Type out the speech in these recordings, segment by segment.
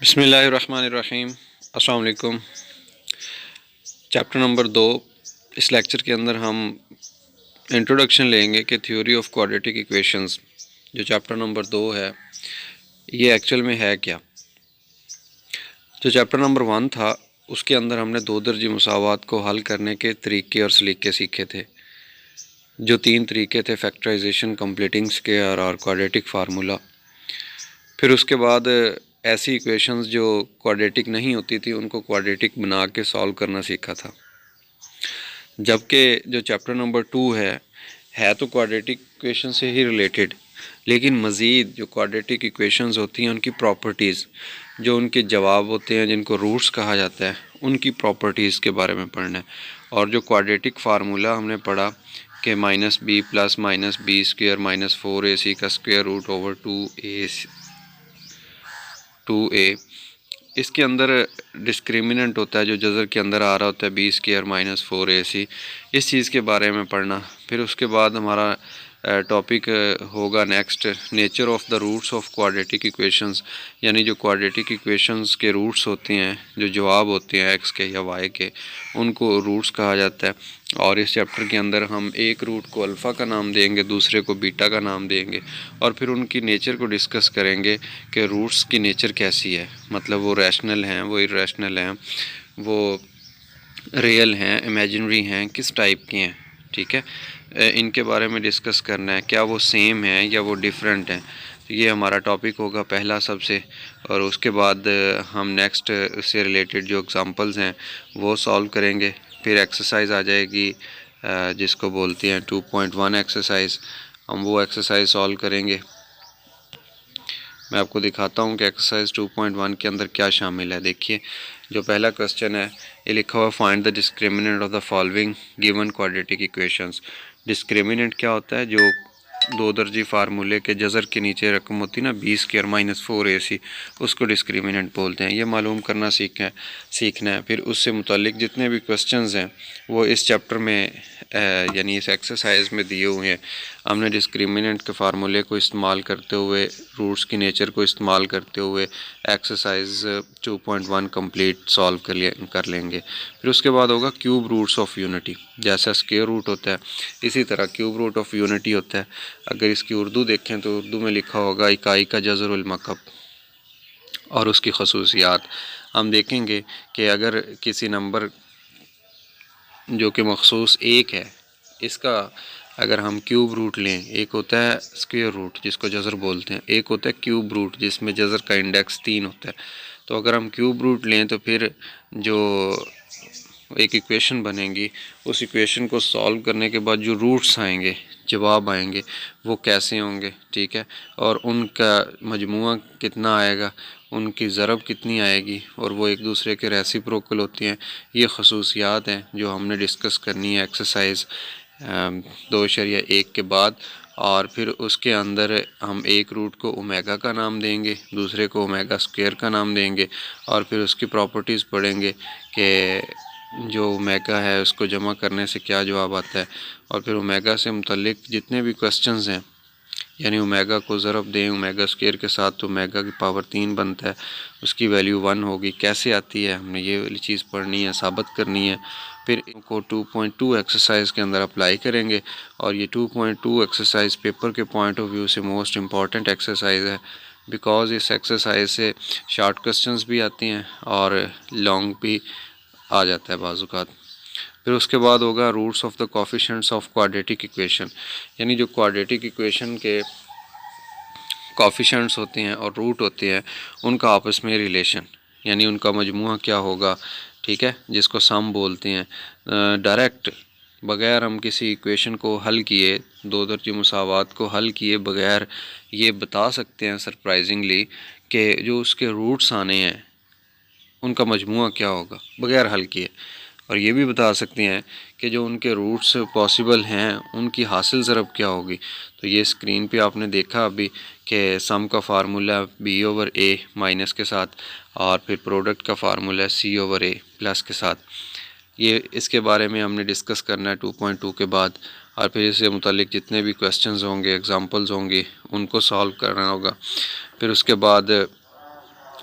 बिस्मिल्लाहिर्रहमानिर्रहीम। अस्सलाम वालेकुम। Chapter number 2। इस लेक्चर के अंदर हम इंट्रोडक्शन लेंगे कि थ्योरी ऑफ क्वाड्रेटिक इक्वेशंस जो चैप्टर नंबर 2 है ये एक्चुअल में है क्या। जो चैप्टर नंबर 1 था उसके अंदर हमने दो दर्जी मुसावात को हल करने के तरीके और सलीके सीखे थे। जो 3 तरीके थे फैक्टराइजेशन, कंप्लीटिंग स्क्वायर और क्वाड्रेटिक फार्मूला। फिर उसके बाद ऐसी इक्वेशंस जो क्वाड्रेटिक नहीं होती थी उनको क्वाड्रेटिक बना के सॉल्व करना सीखा था। जबकि जो चैप्टर नंबर 2 है तो क्वाड्रेटिक इक्वेशन से ही रिलेटेड, लेकिन मज़ीद जो क्वाड्रेटिक इक्वेशंस होती हैं उनकी प्रॉपर्टीज़, जो उनके जवाब होते हैं जिनको रूट्स कहा जाता है, उनकी प्रॉपर्टीज़ के बारे में पढ़ना है। और जो क्वाड्रेटिक फार्मूला हमने पढ़ा कि -b plus -b square -4ac का स्क्वायर रूट ओवर 2a, इसके अंदर डिस्क्रिमिनेंट होता है जो जज़र के अंदर आ रहा होता है b स्क्वायर -4ac, इस चीज़ के बारे में पढ़ना। फिर उसके बाद हमारा टॉपिक होगा next nature of the roots of quadratic equations, यानी जो क्वाड्रेटिक इक्वेशंस के रूट्स होते हैं, जो जवाब होते हैं x के या y के, उनको रूट्स कहा जाता है। और इस चैप्टर के अंदर हम एक रूट को अल्फ़ा का नाम देंगे, दूसरे को बीटा का नाम देंगे, और फिर उनकी नेचर को डिस्कस करेंगे कि रूट्स की नेचर कैसी है, मतलब वो रैशनल हैं, वो इरेशनल हैं, वो रियल हैं, इमेजिनरी हैं, किस टाइप के हैं। ठीक है, इनके बारे में डिस्कस करना है, क्या वो सेम हैं या वो डिफरेंट हैं। तो ये हमारा टॉपिक होगा पहला सबसे। और उसके बाद हम नेक्स्ट उससे रिलेटेड जो एग्ज़ाम्पल्स हैं वो सॉल्व करेंगे। फिर एक्सरसाइज आ जाएगी जिसको बोलते हैं 2.1 एक्सरसाइज, हम वो एक्सरसाइज सॉल्व करेंगे। मैं आपको दिखाता हूँ कि एक्सरसाइज 2.1 के अंदर क्या शामिल है। देखिए, जो पहला क्वेश्चन है ये लिखा हुआ find the discriminant of the following given quadratic equations. Discriminant क्या होता है? जो दो दर्जी फार्मूले के जज़र के नीचे रकम होती है ना, b स्क्वायर -4ac, उसको डिस्क्रिमिनेंट बोलते हैं। ये मालूम करना सीखना है। फिर उससे मुतालिक जितने भी क्वेश्चंस हैं वो इस चैप्टर में यानी इस एक्सरसाइज में दिए हुए हैं। हमने डिस्क्रिमिनेंट के फार्मूले को इस्तेमाल करते हुए, रूट्स की नेचर को इस्तेमाल करते हुए एक्सरसाइज 2.1 कंप्लीट सॉल्व कर लेंगे। फिर उसके बाद होगा क्यूब रूट्स ऑफ यूनिटी। जैसा स्क्वायर रूट होता है इसी तरह क्यूब रूट ऑफ यूनिटी होता है। अगर इसकी उर्दू देखें तो उर्दू में लिखा होगा इकाई का जज़रुल मकब, और उसकी खसूसियात हम देखेंगे कि अगर किसी नंबर जो कि मखसूस एक है, इसका अगर हम क्यूब रूट लें, एक होता है स्क्वायर रूट जिसको जज़र बोलते हैं, एक होता है क्यूब रूट जिसमें जज़र का इंडेक्स 3 होता है। तो अगर हम क्यूब रूट लें तो फिर जो एक इक्वेशन बनेगी, उस इक्वेशन को सॉल्व करने के बाद जो रूट्स आएंगे, जवाब आएंगे, वो कैसे होंगे। ठीक है, और उनका मजमुआ कितना आएगा, उनकी ज़रब कितनी आएगी, और वो एक दूसरे के रेसिप्रोकल होती हैं। ये खसूसियात हैं जो हमने डिस्कस करनी है एक्सरसाइज 2.1 के बाद। और फिर उसके अंदर हम एक रूट को ओमेगा का नाम देंगे, दूसरे को ओमेगा स्क्वायर का नाम देंगे, और फिर उसकी प्रॉपर्टीज़ पढ़ेंगे कि जो ओमेगा है उसको जमा करने से क्या जवाब आता है। और फिर ओमेगा से मुतल्लिक जितने भी क्वेश्चंस हैं, यानी ओमेगा को ज़रब दें ओमेगा स्क्वायर के साथ तो ओमेगा की पावर 3 बनता है, उसकी वैल्यू 1 होगी। कैसे आती है हमने ये वाली चीज़ पढ़नी है, साबित करनी है। फिर इनको 2.2 एक्सरसाइज के अंदर अप्लाई करेंगे। और ये 2.2 एक्सरसाइज पेपर के पॉइंट ऑफ व्यू से मोस्ट इम्पॉर्टेंट एक्सरसाइज है, बिकॉज़ इस एक्सरसाइज से शॉर्ट क्वेश्चंस भी आती हैं और लॉन्ग भी आ जाता है बाज़-औक़ात। फिर उसके बाद होगा roots of the coefficients of quadratic equation, यानी जो क्वाड्रेटिक इक्वेशन के कोफिशिएंट्स होते हैं और रूट होते हैं उनका आपस में रिलेशन, यानी उनका मजमुआ क्या होगा। ठीक है, जिसको सम बोलते हैं। डायरेक्ट बग़ैर हम किसी इक्वेशन को हल किए, दो दर्जी मुसावात को हल किए बग़ैर ये बता सकते हैं सरप्राइजिंगली कि जो उसके रूट्स आने हैं उनका मजमुआ क्या होगा बग़ैर हल किए। और ये भी बता सकते हैं कि जो उनके रूट्स पॉसिबल हैं उनकी हासिल ज़रब क्या होगी। तो ये स्क्रीन पे आपने देखा अभी कि सम का फार्मूला b/a माइनस के साथ, और फिर प्रोडक्ट का फार्मूला c/a प्लस के साथ। ये इसके बारे में हमने डिस्कस करना है 2.2 के बाद। और फिर इससे मुतालिक जितने भी क्वेश्चंस होंगे, एग्जांपल्स होंगे, उनको सॉल्व करना होगा। फिर उसके बाद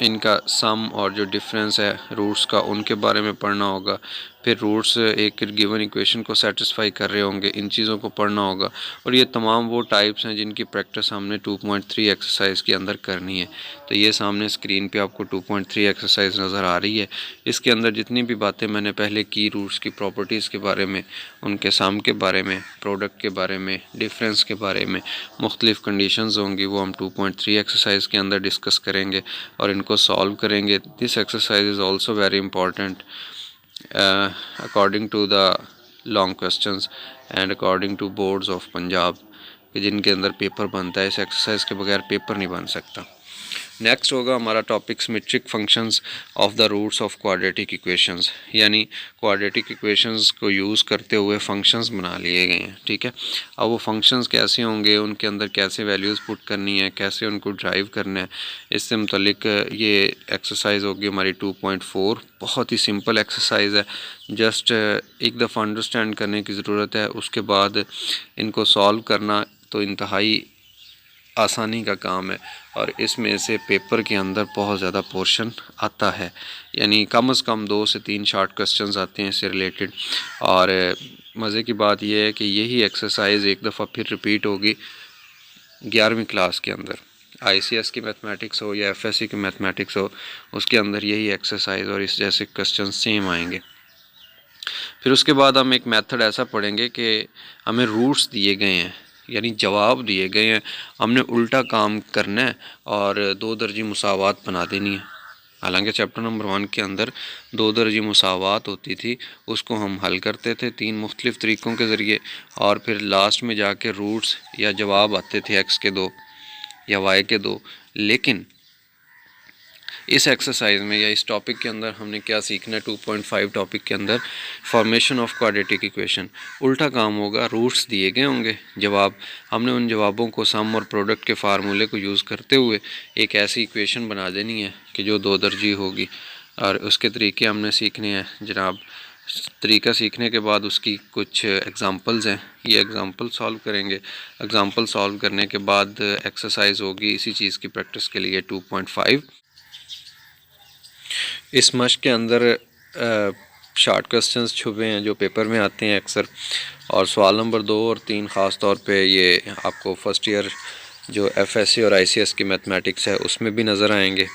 इनका सम और जो डिफरेंस है रूट्स का उनके बारे में पढ़ना होगा। फिर रूट्स एक गिवन इक्वेशन को सेटिस्फाई कर रहे होंगे, इन चीज़ों को पढ़ना होगा। और ये तमाम वो टाइप्स हैं जिनकी प्रैक्टिस हमने 2.3 एक्सरसाइज के अंदर करनी है। तो ये सामने स्क्रीन पे आपको 2.3 एक्सरसाइज नज़र आ रही है। इसके अंदर जितनी भी बातें मैंने पहले की, रूट्स की प्रॉपर्टीज़ के बारे में, उनके सम के बारे में, प्रोडक्ट के बारे में, डिफरेंस के बारे में, मुख्तलिफ़ कंडीशंस होंगी, वो हम 2.3 एक्सरसाइज के अंदर डिस्कस करेंगे और इनको सॉल्व करेंगे। This exercise is also very important according to the long questions and according to boards of Punjab, कि जिनके अंदर पेपर बनता है। इस एक्सरसाइज के बगैर पेपर नहीं बन सकता। नेक्स्ट होगा हमारा topic symmetric functions of the roots of quadratic equations, यानी क्वाड्रेटिक इक्वेशंस को यूज़ करते हुए फंक्शंस बना लिए गए हैं। ठीक है, अब वो फंक्शंस कैसे होंगे, उनके अंदर कैसे वैल्यूज़ पुट करनी है, कैसे उनको ड्राइव करना है, इससे मुतल्लिक ये एक्सरसाइज होगी हमारी 2.4। बहुत ही सिंपल एक्सरसाइज है, जस्ट एक दफ़ा अंडरस्टैंड करने की ज़रूरत है, उसके बाद इनको सॉल्व करना तो इंतहाई आसानी का काम है। और इसमें से पेपर के अंदर बहुत ज़्यादा पोर्शन आता है, यानी कम से कम 2 से 3 शॉर्ट क्वेश्चंस आते हैं इससे रिलेटेड। और मज़े की बात यह है कि यही एक्सरसाइज एक दफ़ा फिर रिपीट होगी 11वीं क्लास के अंदर, ICS की मैथमेटिक्स हो या FSC की मैथमेटिक्स हो, उसके अंदर यही एक्सरसाइज और इस जैसे क्वेश्चन सेम आएंगे। फिर उसके बाद हम एक मेथड ऐसा पढ़ेंगे कि हमें रूट्स दिए गए हैं, यानी जवाब दिए गए हैं, हमने उल्टा काम करना है और 2 दर्जी मुसावात बना देनी है। हालांकि चैप्टर नंबर 1 के अंदर 2 दर्जी मुसावात होती थी, उसको हम हल करते थे 3 मुख्तलिफ़ तरीक़ों के ज़रिए, और फिर लास्ट में जाके रूट्स या जवाब आते थे x के 2 या y के 2। लेकिन इस एक्सरसाइज में या इस टॉपिक के अंदर हमने क्या सीखना है, 2.5 टॉपिक के अंदर फॉर्मेशन ऑफ क्वाड्रेटिक इक्वेशन। उल्टा काम होगा, रूट्स दिए गए होंगे, जवाब, हमने उन जवाबों को सम और प्रोडक्ट के फार्मूले को यूज़ करते हुए एक ऐसी इक्वेशन बना देनी है कि जो 2 दर्जी होगी। और उसके तरीके हमने सीखने हैं जनाब। तरीका सीखने के बाद उसकी कुछ एग्ज़ाम्पल्स हैं, ये एग्ज़ाम्पल सॉल्व करेंगे। एग्ज़ाम्पल सॉल्व करने के बाद एक्सरसाइज होगी इसी चीज़ की प्रैक्टिस के लिए 2.5। इस मश्क के अंदर शॉर्ट क्वेश्चंस छुपे हैं जो पेपर में आते हैं अक्सर, और सवाल नंबर 2 और 3 ख़ास तौर पे ये आपको फ़र्स्ट ईयर जो FSC और ICS की मैथमेटिक्स है उसमें भी नज़र आएंगे।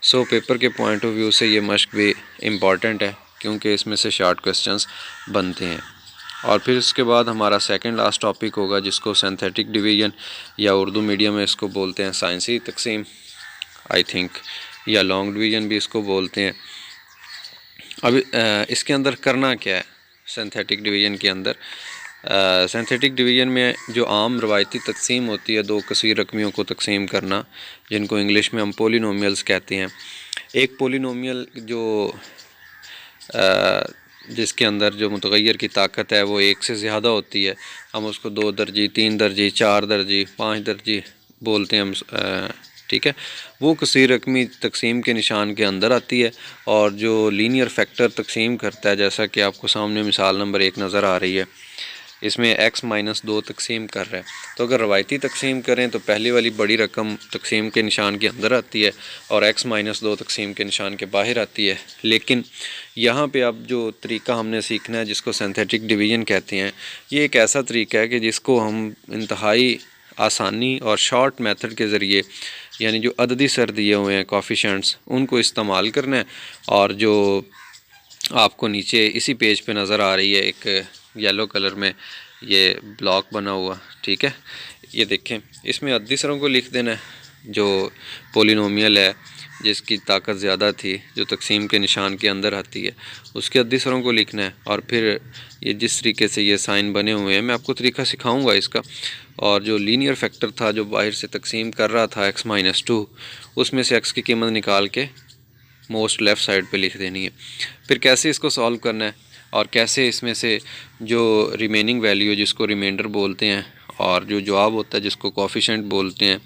सो पेपर के पॉइंट ऑफ व्यू से ये मश्क भी इम्पॉर्टेंट है क्योंकि इसमें से शॉर्ट क्वेश्चंस बनते हैं। और फिर इसके बाद हमारा सेकंड लास्ट टॉपिक होगा जिसको सिंथेटिक डिवीजन या उर्दू मीडियम में इसको बोलते हैं साइंसी तकसीम, आई थिंक, या लॉन्ग डिवीज़न भी इसको बोलते हैं। अब इसके अंदर करना क्या है सिंथेटिक डिवीज़न के अंदर? सिंथेटिक डिवीज़न में जो आम रवायती तकसीम होती है 2 कसीर रकमियों को तकसीम करना, जिनको इंग्लिश में हम पोलिनोमियल्स कहते हैं। एक पोलिनोमियल जो जिसके अंदर जो मुतग़य्यर की ताकत है वो 1 से ज़्यादा होती है, हम उसको 2 दर्जी, 3 दर्जी, 4 दर्जी, 5 दर्जी बोलते हैं हम। ठीक है, वो कसीर रकमी तकसीम के निशान के अंदर आती है। और जो लीनियर फैक्टर तकसीम करता है, जैसा कि आपको सामने मिसाल नंबर 1 नज़र आ रही है, इसमें x-2 तकसीम कर रहा है। तो अगर रवायती तकसीम करें तो पहली वाली बड़ी रकम तकसीम के निशान के अंदर आती है और x-2 तकसीम के निशान के बाहर आती है। लेकिन यहाँ पे अब जो तरीका हमने सीखना है जिसको सिंथेटिक डिवीज़न कहते हैं, ये एक ऐसा तरीका है कि जिसको हम इंतहाई आसानी और शॉर्ट मेथड के ज़रिए, यानी जो अददी सर दिए हुए हैं कोफिशिएंट्स, उनको इस्तेमाल करना है। और जो आपको नीचे इसी पेज पे नज़र आ रही है एक येलो कलर में ये ब्लॉक बना हुआ, ठीक है, ये देखें, इसमें अददी सरों को लिख देना है। जो पोलिनोमियल है जिसकी ताकत ज़्यादा थी, जो तकसीम के निशान के अंदर आती है, उसके अददी सरों को लिखना है। और फिर ये जिस तरीके से ये साइन बने हुए हैं, मैं आपको तरीका सिखाऊंगा इसका। और जो लीनियर फैक्टर था जो बाहर से तकसीम कर रहा था x-2, उसमें से x की कीमत निकाल के मोस्ट लेफ़्ट साइड पे लिख देनी है। फिर कैसे इसको सॉल्व करना है और कैसे इसमें से जो रिमेनिंग वैल्यू जिसको रिमाइंडर बोलते हैं और जो जवाब होता है जिसको कोफिशिएंट बोलते हैं,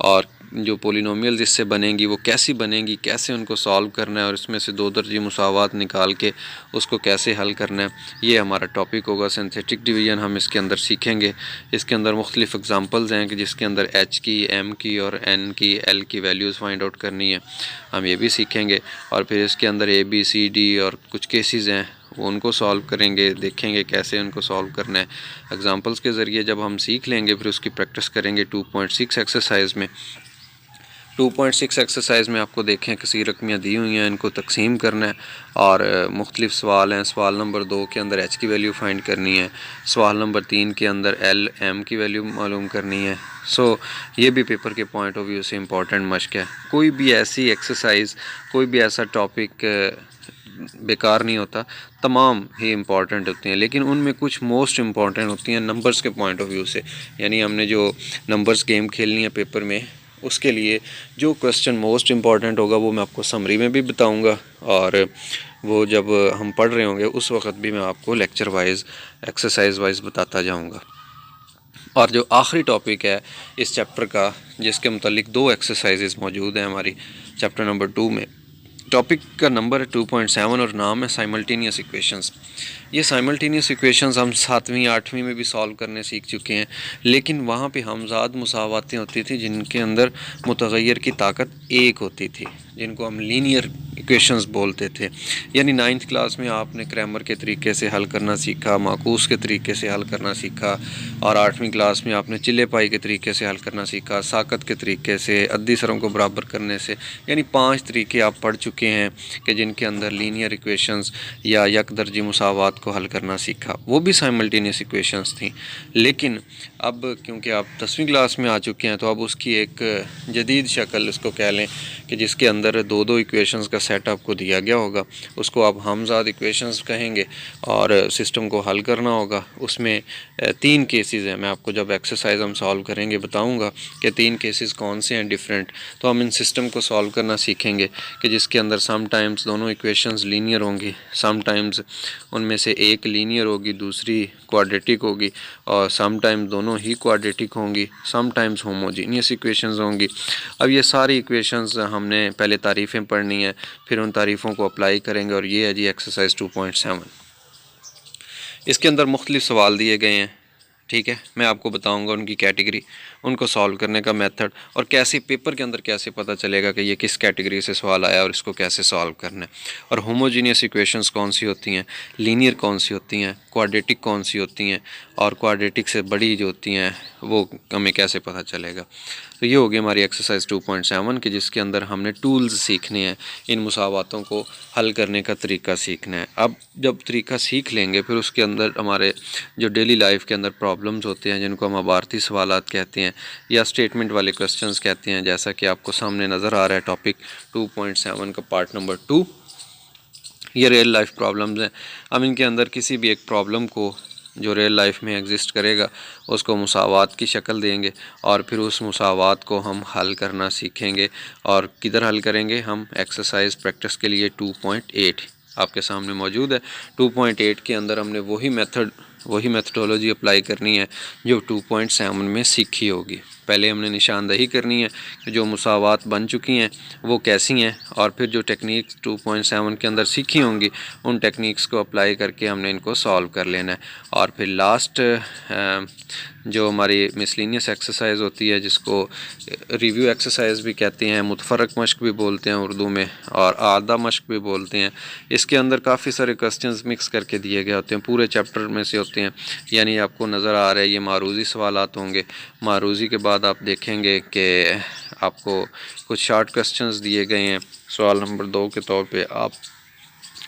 और जो पोलिनोमियल्स इससे बनेंगी वो कैसी बनेंगी, कैसे उनको सॉल्व करना है और इसमें से 2 दर्जी मुसावात निकाल के उसको कैसे हल करना है, ये हमारा टॉपिक होगा। सिंथेटिक डिवीज़न हम इसके अंदर सीखेंगे। इसके अंदर मुख्तलिफ़ एग्ज़ाम्पल्स हैं कि जिसके अंदर एच की, एम की और एन की, एल की वैल्यूज़ फाइंड आउट करनी है, हम ये भी सीखेंगे। और फिर इसके अंदर ए बी सी डी और कुछ केसेस हैं वो उनको सॉल्व करेंगे, देखेंगे कैसे उनको सॉल्व करना है एग्जांपल्स के ज़रिए। जब हम सीख लेंगे फिर उसकी प्रैक्टिस करेंगे 2.6 एक्सरसाइज में। 2.6 एक्सरसाइज में आपको देखें किसी रकमियाँ दी हुई हैं, इनको तकसीम करना है और मुख्तलिफ़ सवाल हैं। सवाल नंबर 2 के अंदर एच की वैल्यू फाइंड करनी है, सवाल नंबर 3 के अंदर एल एम की वैल्यू मालूम करनी है। ये भी पेपर के पॉइंट ऑफ व्यू से इम्पॉर्टेंट मश्क है। कोई भी ऐसी एक्सरसाइज, कोई भी ऐसा टॉपिक बेकार नहीं होता, तमाम ही इम्पॉर्टेंट होती हैं, लेकिन उनमें कुछ मोस्ट इम्पॉर्टेंट होती हैं नंबर्स के पॉइंट ऑफ व्यू से। यानी हमने जो नंबर्स गेम खेलनी है पेपर में, उसके लिए जो क्वेश्चन मोस्ट इम्पॉर्टेंट होगा वो मैं आपको समरी में भी बताऊंगा और वो जब हम पढ़ रहे होंगे उस वक्त भी मैं आपको लेक्चर वाइज, एक्सरसाइज वाइज बताता जाऊँगा। और जो आखिरी टॉपिक है इस चैप्टर का, जिसके मुतालिक 2 एक्सरसाइजेज मौजूद हैं हमारी चैप्टर नंबर 2 में। टॉपिक का नंबर है 2.7 और नाम है साइमल्टेनियस इक्वेशंस। ये साइमल्टेनियस इक्वेशंस हम 7वीं 8वीं में भी सॉल्व करने सीख चुके हैं, लेकिन वहाँ पे हमज़ाद मुसावातें होती थी जिनके अंदर मुतग़य्यर की ताकत 1 होती थी, जिनको हम लीनियर इक्वेशंस बोलते थे। यानी 9th क्लास में आपने क्रैमर के तरीके से हल करना सीखा, माकूस के तरीके से हल करना सीखा, और 8वीं क्लास में आपने चिल्ले पाई के तरीके से हल करना सीखा, साकत के तरीके से, अद्दी सरों को बराबर करने से। यानी 5 तरीके आप पढ़ चुके हैं कि जिनके अंदर लीनियर इक्वेशंस या यक दर्जी मुसावात को हल करना सीखा, वो भी साइमल्टेनियस इक्वेशंस थी। लेकिन अब क्योंकि आप 10वीं क्लास में आ चुके हैं तो अब उसकी एक जदीद शक्ल उसको कह लें कि जिसके अंदर 2 इक्वेशंस का सेट आपको दिया गया होगा, उसको आप हमज़ाद इक्वेशंस कहेंगे और सिस्टम को हल करना होगा। उसमें 3 केसेस हैं, मैं आपको जब एक्सरसाइज हम सॉल्व करेंगे बताऊंगा कि 3 केसेस कौन से हैं डिफरेंट। तो हम इन सिस्टम को सॉल्व करना सीखेंगे कि जिसके अंदर समटाइम्स दोनों इक्वेशंस लीनियर होंगी, समटाइम्स उनमें से एक लीनियर होगी, दूसरी क्वाड्रेटिक होगी, और समटाइम्स दोनों ही क्वाड्रेटिक होंगी, समटाइम्स होमोजीनियस इक्वेशंस होंगी। अब ये सारी इक्वेशंस हमने पहले तारीफ़ें पढ़नी है, फिर उन तारीफ़ों को अप्लाई करेंगे, और ये है जी एक्सरसाइज 2.7। इसके अंदर मुख्तलिफ सवाल दिए गए हैं, ठीक है। मैं आपको बताऊंगा उनकी कैटेगरी, उनको सॉल्व करने का मेथड, और कैसे पेपर के अंदर कैसे पता चलेगा कि ये किस कैटेगरी से सवाल आया और इसको कैसे सॉल्व करना है। और होमोजीनियस इक्वेशंस कौन सी होती हैं, लीनियर कौन सी होती हैं, क्वाड्रेटिक कौन सी होती हैं, और क्वाड्रेटिक से बड़ी जो होती हैं वो हमें कैसे पता चलेगा। तो ये होगी हमारी एक्सरसाइज 2.7 कि जिसके अंदर हमने टूल्स सीखने हैं, इन मुसावातों को हल करने का तरीका सीखना है। अब जब तरीका सीख लेंगे फिर उसके अंदर हमारे जो डेली लाइफ के अंदर प्रॉब्लम्स होते हैं, जिनको हम आबारती सवालात कहते हैं या स्टेटमेंट वाले क्वेश्चंस कहते हैं, जैसा कि आपको सामने नज़र आ रहा है टॉपिक 2.7 का पार्ट नंबर 2, ये रियल लाइफ प्रॉब्लम्स हैं। हम इनके अंदर किसी भी एक प्रॉब्लम को जो रियल लाइफ में एग्जिस्ट करेगा उसको मुसावात की शक्ल देंगे और फिर उस मुसावात को हम हल करना सीखेंगे। और किधर हल करेंगे हम, एक्सरसाइज प्रैक्टिस के लिए 2.8 आपके सामने मौजूद है। 2.8 के अंदर हमने वही मेथडोलॉजी अप्लाई करनी है जो 2.7 में सीखी होगी। पहले हमने निशानदही करनी है कि जो मुसावात बन चुकी हैं वो कैसी हैं, और फिर जो टेक्निक्स 2.7 के अंदर सीखी होंगी उन टेक्निक्स को अप्लाई करके हमने इनको सॉल्व कर लेना है। और फिर लास्ट जो हमारी मिसलिनियस एक्सरसाइज होती है, जिसको रिव्यू एक्सरसाइज भी कहते हैं, मुतफरक मश्क भी बोलते हैं उर्दू में, और आधा मश्क भी बोलते हैं। इसके अंदर काफ़ी सारे क्वेश्चंस मिक्स करके दिए गए होते हैं, पूरे चैप्टर में से होते हैं। यानी आपको नज़र आ रहा है ये मारूज़ी सवालात होंगे। मारूज़ी के बाद आप देखेंगे कि आपको कुछ शॉर्ट क्वेश्चंस दिए गए हैं। सवाल नंबर 2 के तौर पे आप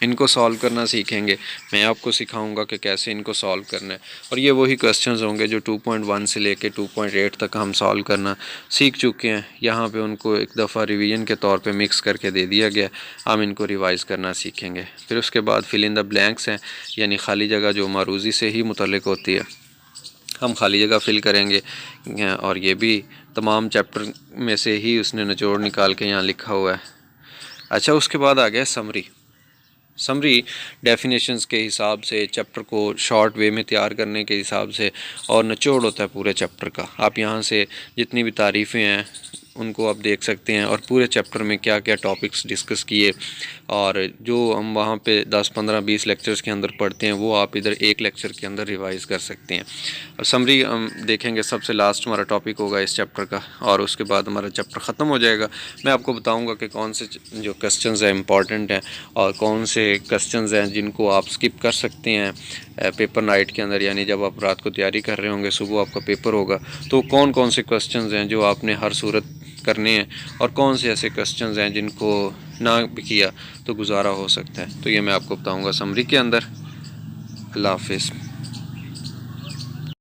इनको सॉल्व करना सीखेंगे। मैं आपको सिखाऊंगा कि कैसे इनको सॉल्व करना है, और ये वही क्वेश्चंस होंगे जो 2.1 से लेके 2.8 तक हम सॉल्व करना सीख चुके हैं। यहाँ पे उनको एक दफ़ा रिवीजन के तौर पे मिक्स करके दे दिया गया, हम इनको रिवाइज़ करना सीखेंगे। फिर उसके बाद फिल इन द ब्लैंक्स हैं, यानी खाली जगह जो मारूज़ी से ही मुतल्लिक़ होती है, हम खाली जगह फिल करेंगे। और ये भी तमाम चैप्टर में से ही उसने निचोड़ निकाल के यहाँ लिखा हुआ है। अच्छा, उसके बाद आ गया समरी डेफिनेशंस के हिसाब से, चैप्टर को शॉर्ट वे में तैयार करने के हिसाब से, और निचोड़ होता है पूरे चैप्टर का। आप यहाँ से जितनी भी तारीफ़ें हैं उनको आप देख सकते हैं, और पूरे चैप्टर में क्या क्या टॉपिक्स डिस्कस किए, और जो हम वहाँ पे 10, 15, 20 लेक्चर्स के अंदर पढ़ते हैं वो आप इधर एक लेक्चर के अंदर रिवाइज़ कर सकते हैं। और समरी हम देखेंगे, सबसे लास्ट हमारा टॉपिक होगा इस चैप्टर का, और उसके बाद हमारा चैप्टर ख़त्म हो जाएगा। मैं आपको बताऊँगा कि कौन से जो क्वेश्चंस हैं इंपॉर्टेंट हैं और कौन से क्वेश्चंस हैं जिनको आप स्किप कर सकते हैं पेपर नाइट के अंदर, यानी जब आप रात को तैयारी कर रहे होंगे, सुबह आपका पेपर होगा, तो कौन कौन से क्वेश्चंस हैं जो आपने हर सूरत करने हैं, और कौन से ऐसे क्वेश्चंस हैं जिनको ना भी किया तो गुजारा हो सकता है। तो ये मैं आपको बताऊंगा समरी के अंदर। अल्लाह हाफिज़।